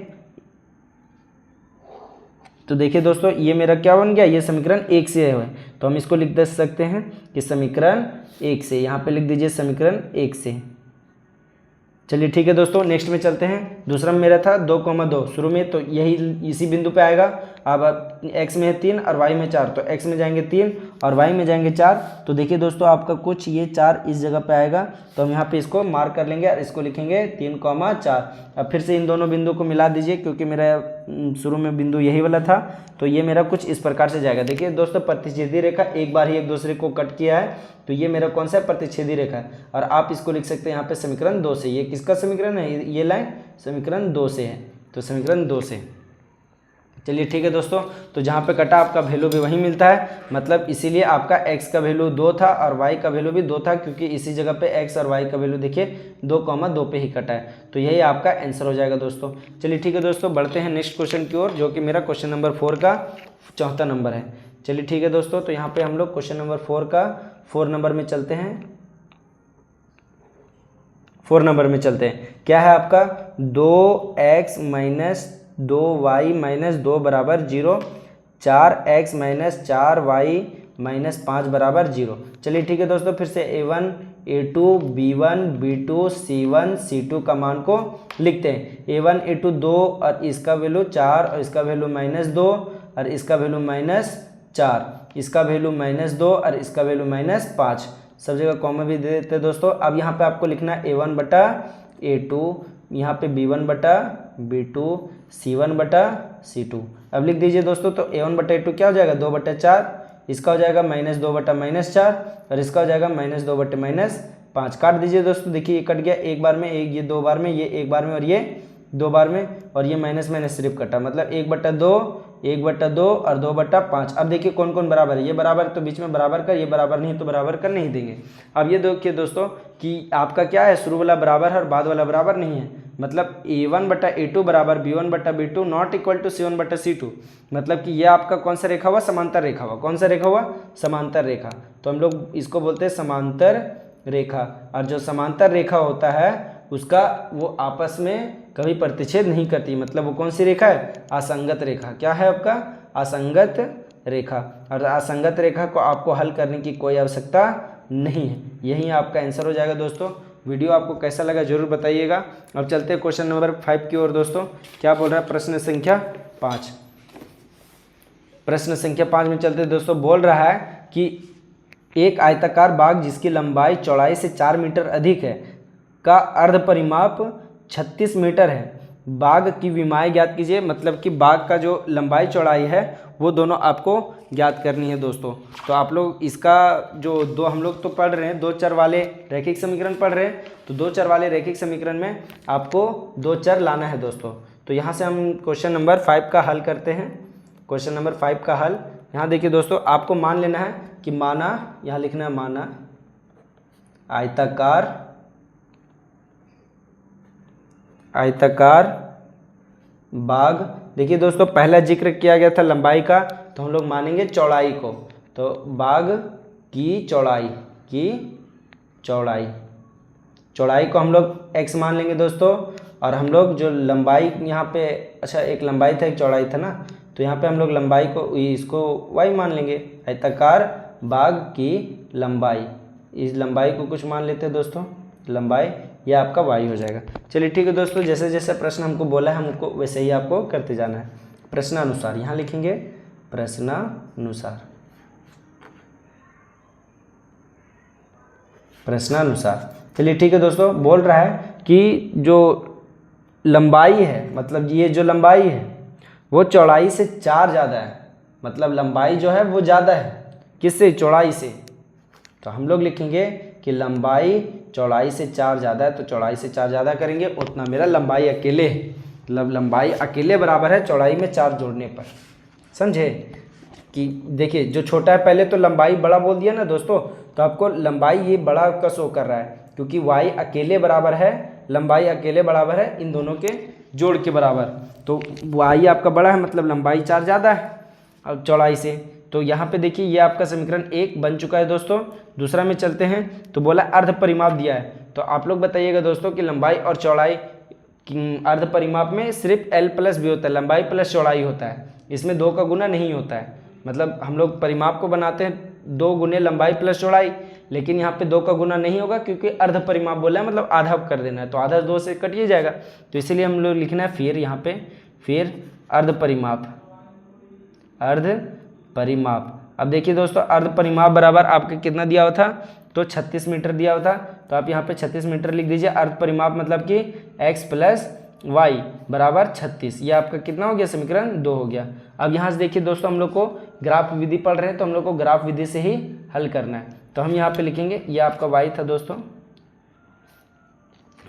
तो देखिए दोस्तों, ये मेरा क्या बन गया, ये समीकरण 1 से है, तो हम इसको लिख दे सकते हैं कि समीकरण 1 से, यहाँ पे लिख दीजिए समीकरण 1 से। चलिए ठीक है दोस्तों, नेक्स्ट में चलते हैं। दूसरा में मेरा था 2,2 शुरू में, तो यही इसी बिंदु पे आएगा। अब x में है 3 और y में 4, तो x में जाएंगे 3 और y में जाएंगे 4। तो देखिए दोस्तों, आपका कुछ ये 4 इस जगह पे आएगा, तो हम यहाँ पे इसको मार्क कर लेंगे और इसको लिखेंगे 3,4। अब फिर से इन दोनों बिंदु को मिला दीजिए, क्योंकि मेरा शुरू में बिंदु यही वाला था, तो ये मेरा कुछ इस प्रकार से जाएगा। देखिए दोस्तों, प्रतिच्छेदी रेखा एक बार ही एक दूसरे को कट किया है, तो ये मेरा कौन सा प्रतिच्छेदी रेखा है, और आप इसको लिख सकते हैं यहाँ पे समीकरण 2 से। ये किसका समीकरण है, ये लाइन समीकरण 2 से है, तो समीकरण 2 से। चलिए ठीक है दोस्तों, तो जहाँ पे कटा आपका वैल्यू भी वहीं मिलता है, मतलब इसीलिए आपका x का वैल्यू 2 था और y का वैल्यू भी 2 था, क्योंकि इसी जगह पे x और y का वैल्यू देखिए 2,2 पे ही कटा है, तो यही आपका आंसर हो जाएगा दोस्तों। चलिए ठीक है दोस्तों, बढ़ते हैं नेक्स्ट क्वेश्चन की ओर, जो कि मेरा क्वेश्चन नंबर 4 का 4था नंबर है। चलिए ठीक है दोस्तों, तो यहाँ पे हम लोग क्वेश्चन नंबर 4 का 4 नंबर में चलते हैं। 4 नंबर में चलते हैं। क्या है आपका, 2x - 2y - 2 = 0, 4x - 4y - 5 = 0। चलिए ठीक है दोस्तों, फिर से a1 a2 b1 b2 c1 c2 का मान को लिखते हैं। a1 a2 2 और इसका वैल्यू 4 और इसका वैल्यू -2 और इसका वैल्यू -4, इसका वैल्यू -2 और इसका वैल्यू -5, सब जगह कॉमा भी दे देते हैं दोस्तों। अब यहाँ पे आपको लिखना है a1/a2, यहाँ पे b1/b2 c1/c2। अब लिख दीजिए दोस्तों, तो a1/a2 क्या हो जाएगा 2/4, इसका हो जाएगा -2/-4 और इसका हो जाएगा -2/-5। काट दीजिए दोस्तों, देखिए ये कट गया एक बार में, ये 2 बार में, ये 1 बार में और ये 2 बार में, और ये माइनस माइनस सिर्फ कटा, मतलब 1/2 1/2 और 2/5। अब देखिए कौन कौन बराबर है, ये बराबर तो बीच में बराबर कर, ये बराबर नहीं तो बराबर कर नहीं देंगे। अब ये देखिए दोस्तों कि आपका क्या है, शुरू वाला बराबर है और बाद वाला बराबर नहीं है, मतलब a1/a2 = b1/b2 not equal to c1/c2, मतलब कि ये आपका कौन सा रेखा हुआ, समांतर रेखा हुआ। कौन सा रेखा हुआ, समांतर रेखा, तो हम लोग इसको बोलते हैं समांतर रेखा। और जो समांतर रेखा होता है उसका वो आपस में कभी प्रतिच्छेद नहीं करती, मतलब वो कौन सी रेखा है, असंगत रेखा। क्या है आपका, असंगत रेखा। और असंगत रेखा को आपको हल करने की कोई आवश्यकता नहीं है, यही आपका आंसर हो जाएगा दोस्तों। वीडियो आपको कैसा लगा जरूर बताइएगा। अब चलते हैं क्वेश्चन नंबर 5 की ओर दोस्तों। क्या बोल रहा है, प्रश्न संख्या 5। प्रश्न संख्या 5 में चलते दोस्तों, बोल रहा है कि एक आयताकार बाग जिसकी लंबाई चौड़ाई से 4 मीटर अधिक है का अर्ध परिमाप 36 मीटर है। बाघ की विमाएँ ज्ञात कीजिए, मतलब कि बाघ का जो लंबाई चौड़ाई है वो दोनों आपको ज्ञात करनी है दोस्तों। तो आप लोग इसका जो दो, हम लोग तो पढ़ रहे हैं दो चर वाले रैखिक समीकरण पढ़ रहे हैं, तो दो चर वाले रैखिक समीकरण में आपको दो चर लाना है दोस्तों। तो यहाँ से हम क्वेश्चन नंबर 5 का हल करते हैं। क्वेश्चन नंबर 5 का हल यहाँ देखिए दोस्तों, आपको मान लेना है कि माना, यहाँ लिखना है माना आयताकार बाघ। देखिए दोस्तों, पहला जिक्र किया गया था लंबाई का, तो हम लोग मानेंगे चौड़ाई को। तो बाघ की चौड़ाई को हम लोग x मान लेंगे दोस्तों। और हम लोग जो लंबाई यहाँ पे, अच्छा एक लंबाई था एक चौड़ाई था ना, तो यहाँ पे हम लोग लंबाई को, इसको y मान लेंगे। आयताकार बाघ की लंबाई, इस लंबाई को कुछ मान लेते हैं दोस्तों, लंबाई, यह आपका y हो जाएगा। चलिए ठीक है दोस्तों, जैसे जैसे प्रश्न हमको बोला है हमको वैसे ही आपको करते जाना है। प्रश्नानुसार यहाँ लिखेंगे, प्रश्नानुसार। चलिए ठीक है दोस्तों, बोल रहा है कि जो लंबाई है, मतलब ये जो लंबाई है वो चौड़ाई से 4 ज़्यादा है, मतलब लंबाई जो है वो ज़्यादा है किससे, चौड़ाई से। तो हम लोग लिखेंगे कि लंबाई चौड़ाई से 4 ज़्यादा है, तो चौड़ाई से 4 ज़्यादा करेंगे उतना मेरा लंबाई अकेले है, मतलब लंबाई अकेले बराबर है चौड़ाई में 4 जोड़ने पर। समझे कि देखिए जो छोटा है, पहले तो लंबाई बड़ा बोल दिया ना दोस्तों, तो आपको लंबाई ये बड़ा का शो कर रहा है, क्योंकि y अकेले बराबर है, लंबाई अकेले बराबर है इन दोनों के जोड़ के बराबर। तो y आपका बड़ा है, मतलब लंबाई 4 ज़्यादा है अब चौड़ाई से। तो यहाँ पे देखिए ये आपका समीकरण 1 बन चुका है दोस्तों। दूसरा में चलते हैं, तो बोला अर्ध परिमाप दिया है, तो आप लोग बताइएगा दोस्तों कि लंबाई और चौड़ाई अर्ध परिमाप में सिर्फ l प्लस b होता है, लंबाई प्लस चौड़ाई होता है, इसमें 2 का गुना नहीं होता है। मतलब हम लोग परिमाप को बनाते हैं 2 गुने लंबाई प्लस चौड़ाई, लेकिन यहाँ पे 2 का गुना नहीं होगा क्योंकि अर्ध परिमाप बोला है, मतलब आधा कर देना है, तो आधा 2 से कट ही जाएगा, तो इसीलिए हम लोग लिखना है फिर यहाँ पे फिर अर्ध परिमाप। अब देखिए दोस्तों, अर्ध परिमाप बराबर आपका कितना दिया हुआ था, तो 36 मीटर दिया हुआ था, तो आप यहाँ पे 36 मीटर लिख दीजिए। अर्ध परिमाप मतलब कि x प्लस वाई बराबर 36, ये आपका कितना हो गया, समीकरण 2 हो गया। अब यहाँ से देखिए दोस्तों, हम लोग को ग्राफ विधि पढ़ रहे हैं, तो हम लोग को ग्राफ विधि से ही हल करना है, तो हम यहाँ पे लिखेंगे, ये आपका y था दोस्तों।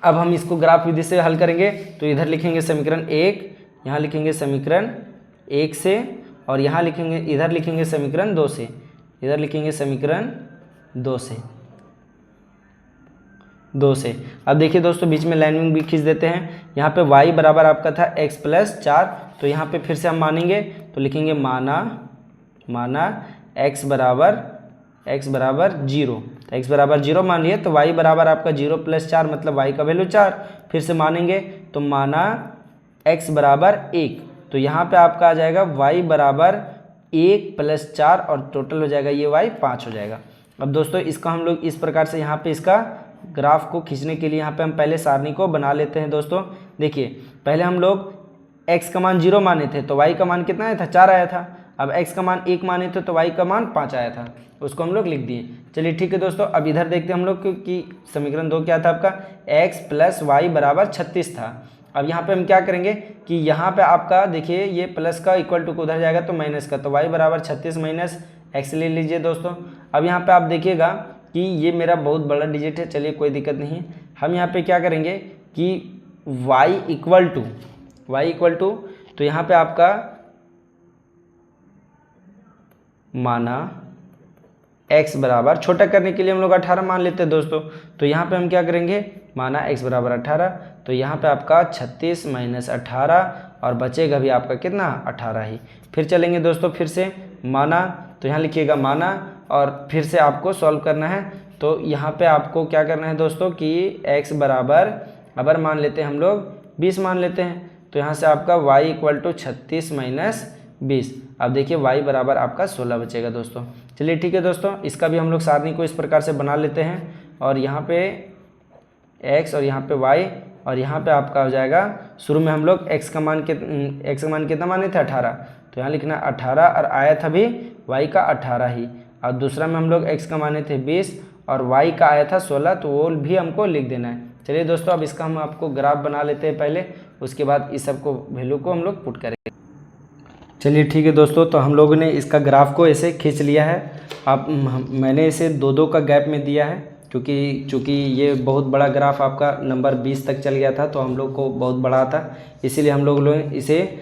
अब हम इसको ग्राफ विधि से हल करेंगे, तो इधर लिखेंगे समीकरण 1, यहाँ लिखेंगे समीकरण 1 से, और यहाँ लिखेंगे, इधर लिखेंगे समीकरण 2 से, इधर लिखेंगे समीकरण 2 से। अब देखिए दोस्तों, बीच में लाइनिंग भी खींच देते हैं। यहाँ पे y बराबर आपका था x प्लस 4, तो यहाँ पे फिर से हम मानेंगे, तो लिखेंगे माना x बराबर 0, तो x बराबर 0 मान लिए, तो y बराबर आपका 0 प्लस 4, मतलब y का वैल्यू 4। फिर से मानेंगे तो माना x बराबर 1, तो यहाँ पे आपका आ जाएगा y बराबर 1 प्लस 4, और टोटल हो जाएगा ये y 5 हो जाएगा। अब दोस्तों इसका हम लोग इस प्रकार से यहाँ पे इसका ग्राफ को खींचने के लिए यहाँ पे हम पहले सारणी को बना लेते हैं दोस्तों। देखिए पहले हम लोग x का मान 0 माने थे, तो y का मान कितना आया था, 4 आया था। अब x का मान 1 माने थे, तो y का मान 5 आया था, उसको हम लोग लिख दिए। चलिए ठीक है दोस्तों, अब इधर देखते हैं हम लोग कि समीकरण 2 क्या था आपका, x प्लस वाई बराबर 36 था। अब यहाँ पे हम क्या करेंगे कि यहाँ पे आपका देखिए ये प्लस का इक्वल टू को उधर जाएगा तो माइनस का, तो y बराबर 36 माइनस x ले लीजिए दोस्तों। अब यहाँ पे आप देखिएगा कि ये मेरा बहुत बड़ा डिजिट है, चलिए कोई दिक्कत नहीं। हम यहाँ पे क्या करेंगे कि y इक्वल टू, तो यहाँ पे आपका माना x बराबर, छोटा करने के लिए हम लोग 18 मान लेते हैं दोस्तों, तो यहाँ पे हम क्या करेंगे, माना x बराबर 18, तो यहाँ पे आपका 36 माइनस 18, और बचेगा भी आपका कितना, 18 ही। फिर चलेंगे दोस्तों, फिर से माना, तो यहाँ लिखिएगा माना, और फिर से आपको सॉल्व करना है। तो यहाँ पे आपको क्या करना है दोस्तों कि x बराबर, अगर मान लेते हैं हम लोग 20 मान लेते हैं, तो यहाँ से आपका y इक्वल टू 36 माइनस 20। अब देखिए y बराबर आपका 16 बचेगा दोस्तों। चलिए ठीक है दोस्तों, इसका भी हम लोग सारणी को इस प्रकार से बना लेते हैं, और यहाँ पे x और यहाँ पे y, और यहाँ पे आपका हो जाएगा, शुरू में हम लोग x का मान कितना माने थे, 18, तो यहाँ लिखना 18, और आया था भी y का 18 ही। और दूसरा में हम लोग x का माने थे 20 और y का आया था 16, तो वो भी हमको लिख देना है। चलिए दोस्तों, अब इसका हम आपको ग्राफ बना लेते हैं पहले, उसके बाद इस सब को वैल्यू को हम लोग पुट करेंगे। चलिए ठीक है दोस्तों, तो हम लोगों ने इसका ग्राफ को ऐसे खींच लिया है। मैंने इसे 2-2 का गैप में दिया है, क्योंकि ये बहुत बड़ा ग्राफ आपका नंबर 20 तक चल गया था, तो हम लोग को बहुत बड़ा था, इसीलिए हम लोग इसे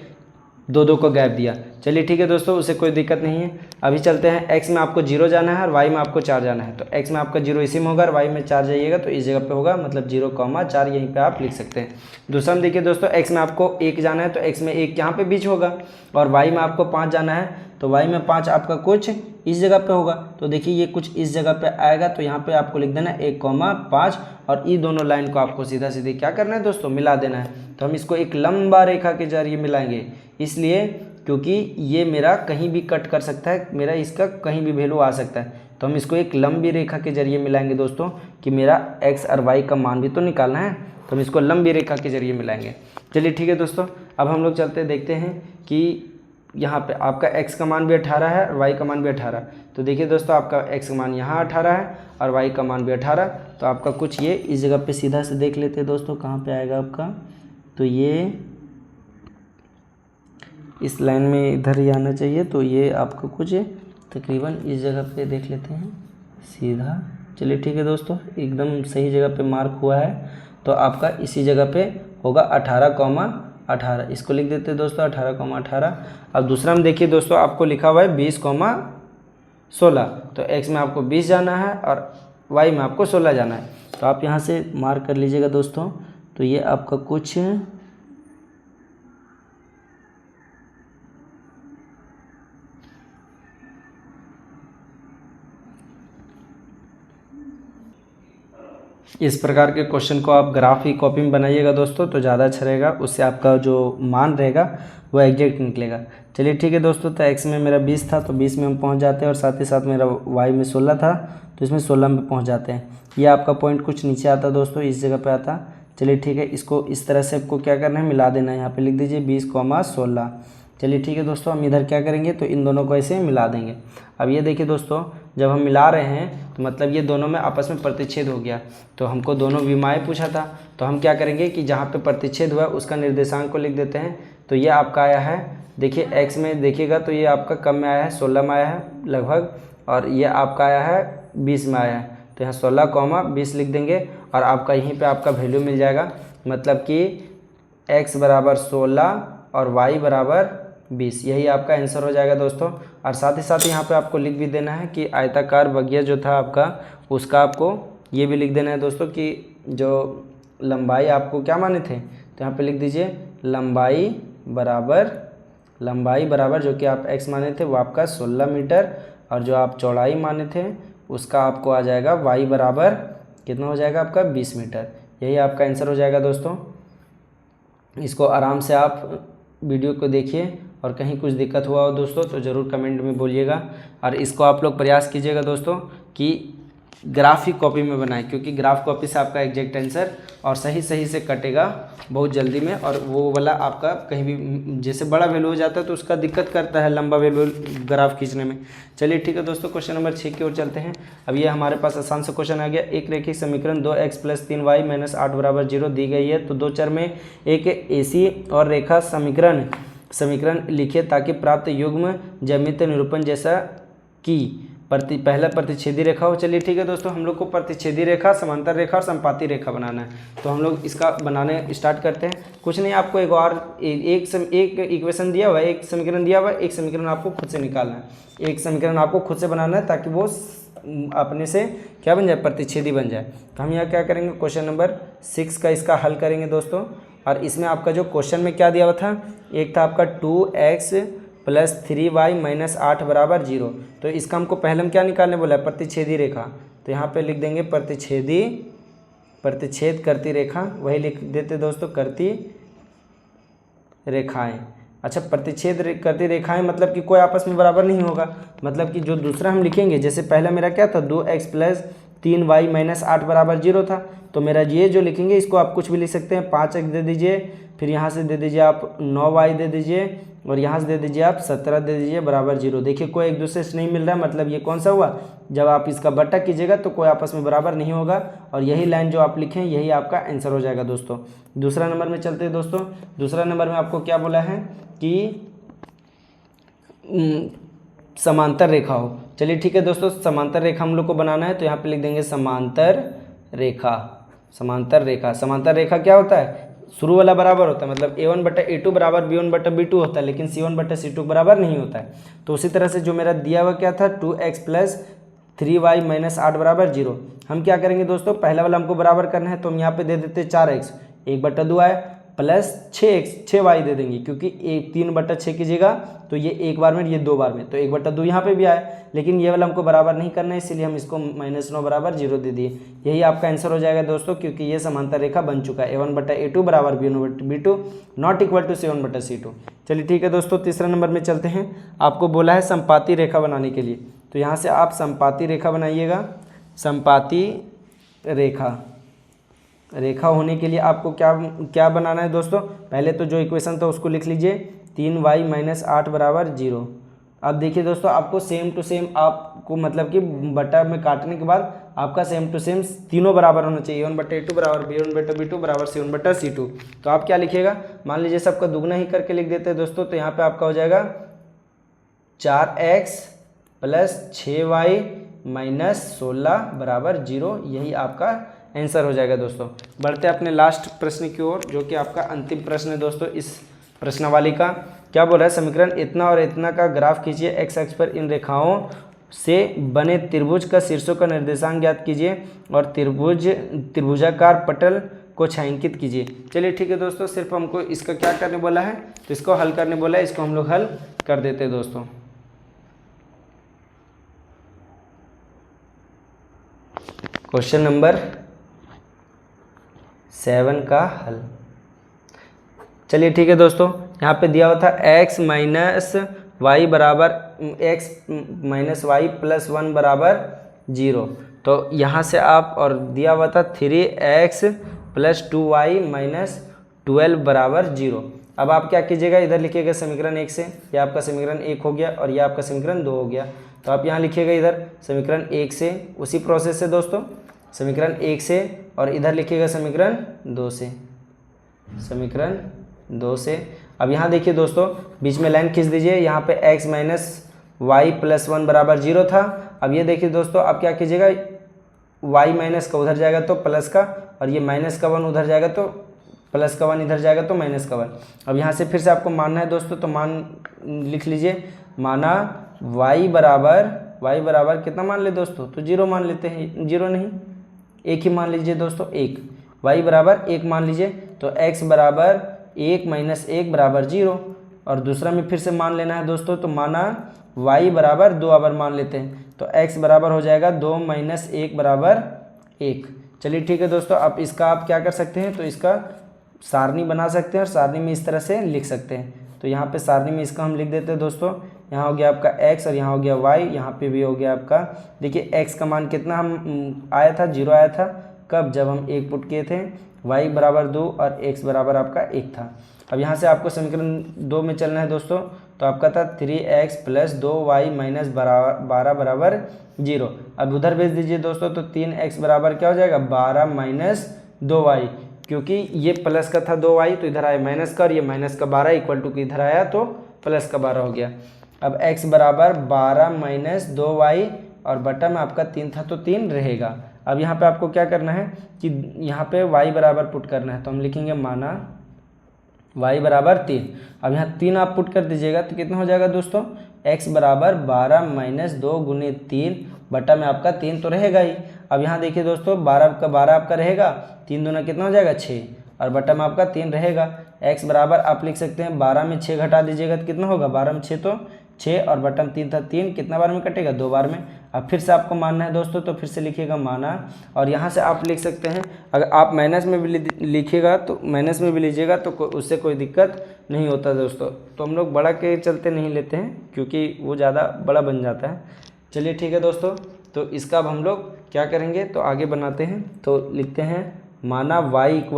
2-2 का गैप दिया। चलिए ठीक है दोस्तों, उसे कोई दिक्कत नहीं है। अभी चलते हैं, x में आपको 0 जाना है और y में आपको 4 जाना है। तो x में आपका 0 इसी में होगा और y में 4 जाइएगा तो इस जगह पे होगा, मतलब 0,4 यहीं पे आप लिख सकते हैं। दूसरा में देखिए दोस्तों, x में आपको 1 जाना है तो x में 1 यहाँ पे बीच होगा, और y में आपको 5 जाना है तो y में 5 आपका कुछ इस जगह पे होगा। तो देखिए ये कुछ इस जगह पे आएगा, तो यहाँ पे आपको लिख देना 1,5, और ये दोनों लाइन को आपको सीधा सीधे क्या करना है दोस्तों, मिला देना है। तो हम इसको एक लंबा रेखा के जरिए मिलाएंगे, इसलिए क्योंकि ये मेरा कहीं भी कट कर सकता है, मेरा इसका कहीं भी वैल्यू आ सकता है, तो हम इसको एक लंबी रेखा के जरिए मिलाएंगे दोस्तों, कि मेरा x और y का मान भी तो निकालना है, तो हम इसको लंबी रेखा के जरिए मिलाएंगे। चलिए ठीक है दोस्तों, अब हम लोग चलते देखते हैं कि यहाँ पे आपका x का मान भी 18 है और y का मान भी 18। तो देखिए दोस्तों, आपका x का मान यहाँ 18 है और y का मान भी 18, तो आपका कुछ ये इस जगह पे सीधा से देख लेते हैं दोस्तों, कहाँ पे आएगा आपका, तो ये इस लाइन में इधर ही आना चाहिए। तो ये आपका कुछ तकरीबन इस जगह पे देख लेते हैं सीधा। चलिए ठीक है दोस्तों, एकदम सही जगह पे मार्क हुआ है, तो आपका इसी जगह पे होगा 18,18। इसको लिख देते हैं दोस्तों 18,18। अब दूसरा में देखिए दोस्तों, आपको लिखा हुआ है 20,16, तो x में आपको 20 जाना है और y में आपको 16 जाना है। तो आप यहाँ से मार्क कर लीजिएगा दोस्तों, तो ये आपका कुछ इस प्रकार के क्वेश्चन को आप ग्राफ की कॉपी में बनाइएगा दोस्तों, तो ज़्यादा अच्छा रहेगा, उससे आपका जो मान रहेगा वो एग्जैक्ट निकलेगा। चलिए ठीक है दोस्तों, तो x में मेरा 20 था तो 20 में हम पहुंच जाते हैं, और साथ ही साथ मेरा y में 16 था तो इसमें 16 में पहुंच जाते हैं। ये आपका पॉइंट कुछ नीचे आता दोस्तों, इस जगह पे आता। चलिए ठीक है, इसको इस तरह से आपको क्या करना है, मिला देना है। यहाँ पर लिख दीजिए 20,16। चलिए ठीक है दोस्तों, हम इधर क्या करेंगे, तो इन दोनों को ऐसे मिला देंगे। अब ये देखिए दोस्तों, जब हम मिला रहे हैं तो मतलब ये दोनों में आपस में प्रतिच्छेद हो गया, तो हमको दोनों विमाएँ पूछा था, तो हम क्या करेंगे कि जहाँ पे प्रतिच्छेद हुआ उसका निर्देशांक को लिख देते हैं। तो ये आपका आया है, देखिए x में देखिएगा तो ये आपका कम में आया है, 16 में आया है लगभग, और ये आपका आया है 20 में आया है। तो यहाँ 16,20 लिख देंगे, और आपका यहीं पर आपका वैल्यू मिल जाएगा, मतलब कि x बराबर 16 और y बराबर 20, यही आपका आंसर हो जाएगा दोस्तों। और साथ ही साथ यहाँ पे आपको लिख भी देना है कि आयताकार बगिया जो था आपका, उसका आपको ये भी लिख देना है दोस्तों कि जो लंबाई आपको क्या माने थे, तो यहाँ पे लिख दीजिए लंबाई बराबर जो कि आप x माने थे वो आपका 16 मीटर, और जो आप चौड़ाई माने थे उसका आपको आ जाएगा y बराबर कितना हो जाएगा आपका 20 मीटर। यही आपका आंसर हो जाएगा दोस्तों। इसको आराम से आप वीडियो को देखिए, और कहीं कुछ दिक्कत हुआ हो दोस्तों तो ज़रूर कमेंट में बोलिएगा, और इसको आप लोग प्रयास कीजिएगा दोस्तों कि ग्राफ ही कॉपी में बनाएं, क्योंकि ग्राफ कॉपी से आपका एग्जैक्ट आंसर और सही से कटेगा बहुत जल्दी में, और वो वाला आपका कहीं भी जैसे बड़ा वैल्यू हो जाता है तो उसका दिक्कत करता है लंबा वैल्यू ग्राफ खींचने में। चलिए ठीक है दोस्तों, क्वेश्चन नंबर 6 की ओर चलते हैं। अब ये हमारे पास आसान सा क्वेश्चन आ गया। एक रेखिक समीकरण 2x + 3y - 8 = 0 दी गई है, तो दो चर में एक एसी और रेखा समीकरण लिखे ताकि प्राप्त युग्म ज्यामितीय निरूपण जैसा कि पहला प्रतिच्छेदी रेखा हो। चलिए ठीक है दोस्तों, हम लोग को प्रतिच्छेदी रेखा, समांतर रेखा और संपाती रेखा बनाना है, तो हम लोग इसका बनाने स्टार्ट करते हैं। कुछ नहीं, आपको एक और एक इक्वेशन दिया हुआ है, एक समीकरण दिया हुआ है, एक समीकरण आपको खुद से निकालना है, एक समीकरण आपको खुद से बनाना है ताकि वो अपने से क्या बन जाए, प्रतिच्छेदी बन जाए। तो हम यहाँ क्या करेंगे, क्वेश्चन नंबर 6 का इसका हल करेंगे दोस्तों। और इसमें आपका जो क्वेश्चन में क्या दिया हुआ था, एक था आपका 2x + 3y - 8 = 0। तो इसका हमको पहले हम क्या निकालने बोला है, प्रतिच्छेदी रेखा। तो यहाँ पे लिख देंगे प्रतिच्छेद करती रेखा, वही लिख देते दोस्तों, करती रेखाएं। अच्छा, प्रतिच्छेद करती रेखाएं मतलब कि कोई आपस में बराबर नहीं होगा, मतलब कि जो दूसरा हम लिखेंगे, जैसे पहला मेरा क्या था 2x + 3y - 8 = 0 था, तो मेरा ये जो लिखेंगे इसको आप कुछ भी लिख सकते हैं, 5x दे दीजिए फिर यहाँ से दे दीजिए आप 9y दे दीजिए और यहाँ से दे दीजिए आप 17 दे दीजिए बराबर 0। देखिए कोई एक दूसरे से नहीं मिल रहा है, मतलब ये कौन सा हुआ, जब आप इसका बट्टा कीजिएगा तो कोई आपस में बराबर नहीं होगा और यही लाइन जो आप लिखें यही आपका आंसर हो जाएगा दोस्तों। दूसरा नंबर में चलते हैं दोस्तों। दूसरा नंबर में आपको क्या बोला है कि समांतर रेखा हो। चलिए ठीक है दोस्तों, समांतर रेखा हम लोग को बनाना है तो यहाँ पे लिख देंगे समांतर रेखा। समांतर रेखा, समांतर रेखा क्या होता है, शुरू वाला बराबर होता है, मतलब a1/a2 बराबर b1/b2 होता है, लेकिन c1/c2 बराबर नहीं होता है। तो उसी तरह से जो मेरा दिया हुआ क्या था 2x + 3y - 8 बराबर 0। हम क्या करेंगे दोस्तों, पहला वाला हमको बराबर करना है तो हम यहाँ पे दे देते 4x 1/2y प्लस 6y दे देंगे, क्योंकि 3/6 कीजिएगा तो ये एक बार में, ये दो बार में, तो 1/2 यहाँ पे भी आए, लेकिन ये वाला हमको बराबर नहीं करना है इसीलिए हम इसको -9 बराबर 0 दे दिए। यही आपका आंसर हो जाएगा दोस्तों, क्योंकि ये समांतर रेखा बन चुका है। a1/a2 बराबर b1/b2 not equal to c1/c2। चलिए ठीक है दोस्तों, तीसरा नंबर में चलते हैं। आपको बोला है संपाती रेखा बनाने के लिए, तो यहाँ से आप संपाती रेखा बनाइएगा। संपाती रेखा होने के लिए आपको क्या बनाना है दोस्तों, पहले तो जो इक्वेशन था उसको लिख लीजिए 3y - 8 बराबर 0। अब देखिए दोस्तों, आपको सेम टू सेम, आपको मतलब कि बटा में काटने के बाद आपका सेम टू सेम तीनों बराबर होना चाहिए। a1/a2 बराबर b1/b2 बराबर c1/c2। तो आप क्या लिखिएगा, मान लीजिए सबका दुगना ही करके लिख देते हैं दोस्तों, तो यहाँ पे आपका हो जाएगा 4x + 6y - 16 बराबर 0। यही आपका आंसर हो जाएगा दोस्तों। बढ़ते अपने लास्ट प्रश्न की ओर, जो कि आपका अंतिम प्रश्न है दोस्तों इस प्रश्नावली का। क्या बोल रहा है, समीकरण इतना और इतना का ग्राफ खींचिए, एक्स अक्ष पर इन रेखाओं से बने त्रिभुज का शीर्षों का निर्देशांक ज्ञात कीजिए और त्रिभुजाकार पटल को छायांकित कीजिए। चलिए ठीक है दोस्तों, सिर्फ हमको इसका क्या करने बोला है, तो इसको हल करने बोला है, इसको हम लोग हल कर देते हैं दोस्तों। क्वेश्चन नंबर 7 का हल। चलिए ठीक है दोस्तों, यहाँ पे दिया हुआ था x - y बराबर x - y + 1 बराबर 0। तो यहाँ से आप, और दिया हुआ था 3x + 2y - 12 बराबर 0। अब आप क्या कीजिएगा, इधर लिखिएगा समीकरण 1 से, यह आपका समीकरण 1 हो गया और यह आपका समीकरण 2 हो गया। तो आप यहाँ लिखिएगा इधर समीकरण 1 से, उसी प्रोसेस से दोस्तों, समीकरण 1 से, और इधर लिखिएगा समीकरण 2 से, समीकरण 2 से। अब यहाँ देखिए दोस्तों, बीच में लाइन खींच दीजिए, यहाँ पे x - y + 1 बराबर 0 था। अब ये देखिए दोस्तों, आप क्या कीजिएगा, y माइनस का उधर जाएगा तो प्लस का, और ये -1 उधर जाएगा तो +1 इधर जाएगा तो -1। अब यहाँ से फिर से आपको मानना है दोस्तों, तो मान लिख लीजिए, माना y बराबर कितना मान ले दोस्तों, तो 0 मान लेते हैं, 0 नहीं 1 ही मान लीजिए दोस्तों, 1। y बराबर 1 मान लीजिए, तो x बराबर 1 - 1 बराबर 0। और दूसरा में फिर से मान लेना है दोस्तों, तो माना y बराबर 2 अबर मान लेते हैं, तो x बराबर हो जाएगा 2 - 1 बराबर 1। चलिए ठीक है दोस्तों, अब इसका आप क्या कर सकते हैं, तो इसका सारणी बना सकते हैं और सारणी में इस तरह से लिख सकते हैं। तो यहाँ पे सारणी में इसका हम लिख देते हैं दोस्तों, यहाँ हो गया आपका x और यहाँ हो गया y, यहाँ पे भी हो गया आपका, देखिए x का मान कितना हम आया था, 0 आया था, कब, जब हम 1 पुट किए थे, y बराबर 2 और x बराबर आपका 1 था। अब यहाँ से आपको समीकरण 2 में चलना है दोस्तों, तो आपका था 3x + 2y - 12 बराबर 0। अब उधर भेज दीजिए दोस्तों, तो 3x बराबर क्या हो जाएगा, 12 - 2y, क्योंकि ये प्लस का था 2y तो इधर आया माइनस का, और ये -12 इक्वल टू इधर आया तो +12 हो गया। अब x बराबर 12 - 2y और बटा में आपका 3 था तो 3 रहेगा। अब यहाँ पे आपको क्या करना है कि यहाँ पे y बराबर पुट करना है, तो हम लिखेंगे माना y बराबर 3। अब यहाँ 3 आप पुट कर दीजिएगा तो कितना हो जाएगा दोस्तों, x बराबर 12 - 2 × 3 बटा में आपका 3 तो रहेगा ही। अब यहाँ देखिए दोस्तों, 12 का 12 आपका रहेगा, 3 दूना कितना हो जाएगा 6, और बटा में आपका 3 रहेगा। x बराबर आप लिख सकते हैं 12 में 6 घटा दीजिएगा तो कितना होगा, 12 में 6 तो 6, और बटा में 3 था, 3 कितना बार में कटेगा, 2 बार में। अब फिर से आपको मानना है दोस्तों, तो फिर से लिखिएगा माना, और यहाँ से आप लिख सकते हैं, अगर आप माइनस में भी लिखिएगा तो माइनस में भी लीजिएगा तो उससे कोई दिक्कत नहीं होता दोस्तों। तो हम लोग बड़ा के चलते नहीं लेते हैं क्योंकि वो ज़्यादा बड़ा बन जाता है। चलिए ठीक है दोस्तों, तो इसका अब हम लोग क्या करेंगे, तो आगे बनाते हैं। तो लिखते हैं माना y =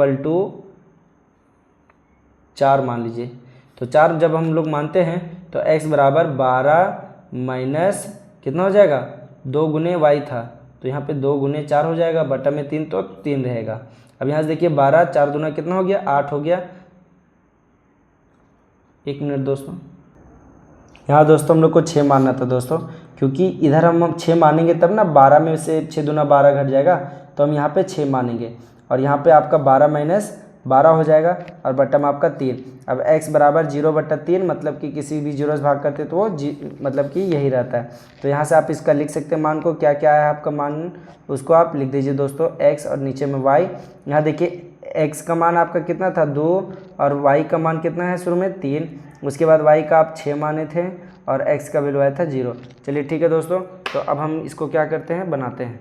4 मान लीजिए। तो 4 जब हम लोग मानते हैं तो x बराबर 12 माइनस कितना हो जाएगा, 2 गुने y था, तो यहाँ पे 2 गुने 4 हो जाएगा, बटा में 3 तो 3 रहेगा। अब यहाँ से देखिए 12 4 दूना कितना हो गया, 8 हो गया। 1 मिनट दोस्तों, यहाँ दोस्तों हम लोग को 6 मानना था दोस्तों, क्योंकि इधर हम 6 मानेंगे तब ना 12 में से 6 दूना 12 घट जाएगा, तो हम यहाँ पे 6 मानेंगे और यहाँ पे आपका 12 माइनस 12 हो जाएगा और बटा में आपका 3। अब x बराबर 0/3, मतलब कि किसी भी 0 से भाग करते तो वो मतलब कि यही रहता है। तो यहाँ से आप इसका लिख सकते हैं मान को, क्या क्या है आपका मान, उसको आप लिख दीजिए दोस्तों, x और नीचे में y। यहाँ देखिए x का मान आपका कितना था 2 और y का मान कितना है शुरू में 3, उसके बाद y का आप 6 माने थे और x का वैल्यू आया था 0। चलिए ठीक है दोस्तों, तो अब हम इसको क्या करते हैं, बनाते हैं।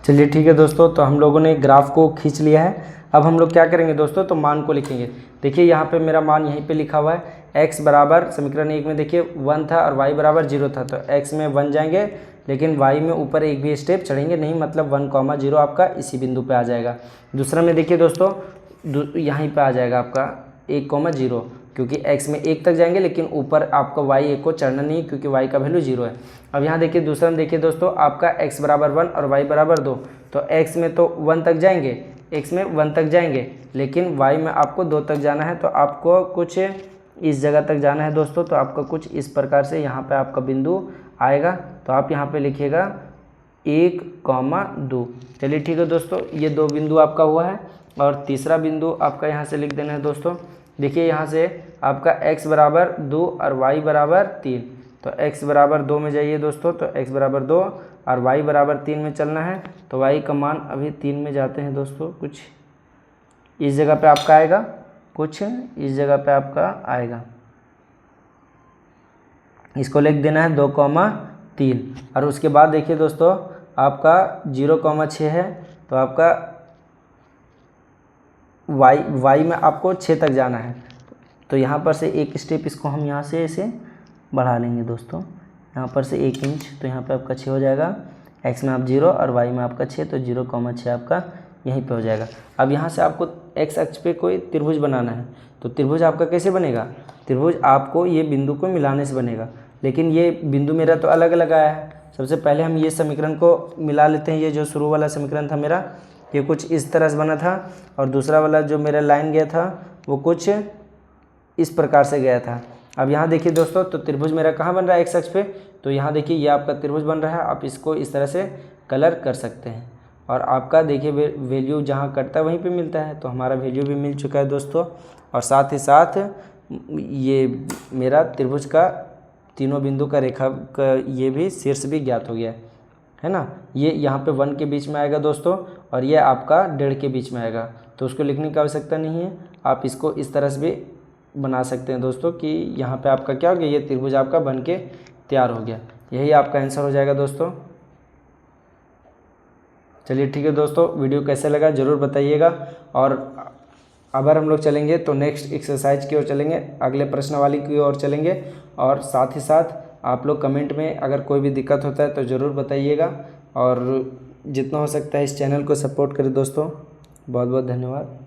चलिए ठीक है दोस्तों, तो हम लोगों ने ग्राफ को खींच लिया है। अब हम लोग क्या करेंगे दोस्तों, तो मान को लिखेंगे। देखिए यहाँ पे मेरा मान यहीं पे लिखा हुआ है, x बराबर समीकरण 1 में देखिए 1 था और y बराबर 0 था, तो x में 1 जाएंगे, लेकिन y में ऊपर एक भी स्टेप चढ़ेंगे नहीं, मतलब 1,0 आपका इसी बिंदु पे आ जाएगा। दूसरा में देखिए दोस्तों, यहीं पे आ जाएगा आपका 1,0, क्योंकि x में 1 तक जाएंगे, लेकिन ऊपर आपका y 1 को चढ़ना नहीं, क्योंकि y का वैल्यू 0 है। अब यहाँ देखिए दूसरा में देखिए दोस्तों, आपका x बराबर 1 और y बराबर 2, तो x में तो 1 तक जाएंगे, x में 1 तक जाएंगे, लेकिन y में आपको 2 तक जाना है, तो आपको कुछ इस जगह तक जाना है दोस्तों। तो आपका कुछ इस प्रकार से यहाँ पे आपका बिंदु आएगा, तो आप यहाँ पे लिखिएगा 1,2। चलिए ठीक है दोस्तों, ये 2 बिंदु आपका हुआ है और तीसरा बिंदु आपका यहाँ से लिख देना है दोस्तों। देखिए यहाँ से आपका x बराबर 2 और y बराबर 3, तो x बराबर 2 में जाइए दोस्तों, तो x बराबर 2 और y बराबर 3 में चलना है, तो y का मान अभी 3 में जाते हैं दोस्तों, कुछ इस जगह पे आपका आएगा, कुछ इस जगह पे आपका आएगा। इसको लिख देना है 2,3 और उसके बाद देखिए दोस्तों आपका 0,6 है, तो आपका y में आपको 6 तक जाना है, तो यहाँ पर से एक स्टेप इसको हम यहाँ से इसे बढ़ा लेंगे दोस्तों, यहाँ पर से 1 इंच, तो यहाँ पे आपका 6 हो जाएगा। x में आप 0 और y में आपका 6, तो 0,6 आपका यहीं पे हो जाएगा। अब यहाँ से आपको x अक्ष पे कोई त्रिभुज बनाना है, तो त्रिभुज आपका कैसे बनेगा, त्रिभुज आपको ये बिंदु को मिलाने से बनेगा, लेकिन ये बिंदु मेरा तो अलग अलग आया है। सबसे पहले हम ये समीकरण को मिला लेते हैं। ये जो शुरू वाला समीकरण था मेरा, ये कुछ इस तरह से बना था और दूसरा वाला जो मेरा लाइन गया था वो कुछ इस प्रकार से गया था। अब यहाँ देखिए दोस्तों, तो त्रिभुज मेरा कहाँ बन रहा है, x अक्ष पे, तो यहाँ देखिए ये आपका त्रिभुज बन रहा है। आप इसको इस तरह से कलर कर सकते हैं और आपका देखिए वैल्यू जहाँ कटता है वहीं पे मिलता है, तो हमारा वैल्यू भी मिल चुका है दोस्तों। और साथ ही साथ ये मेरा त्रिभुज का तीनों बिंदु का रेखा का ये भी शीर्ष भी ज्ञात हो गया है ना। ये यहाँ पे 1 के बीच में आएगा दोस्तों और ये आपका 1.5 के बीच में आएगा, तो उसको लिखने की आवश्यकता नहीं है। आप इसको इस तरह से भी बना सकते हैं दोस्तों कि यहाँ पे आपका क्या हो गया, ये त्रिभुज आपका बन के तैयार हो गया। यही आपका आंसर हो जाएगा दोस्तों। चलिए ठीक है दोस्तों, वीडियो कैसे लगा ज़रूर बताइएगा। और अगर हम लोग चलेंगे तो नेक्स्ट एक्सरसाइज की ओर चलेंगे, अगले प्रश्नावली की ओर चलेंगे। और साथ ही साथ आप लोग कमेंट में अगर कोई भी दिक्कत होता है तो ज़रूर बताइएगा, और जितना हो सकता है इस चैनल को सपोर्ट करें दोस्तों। बहुत बहुत धन्यवाद।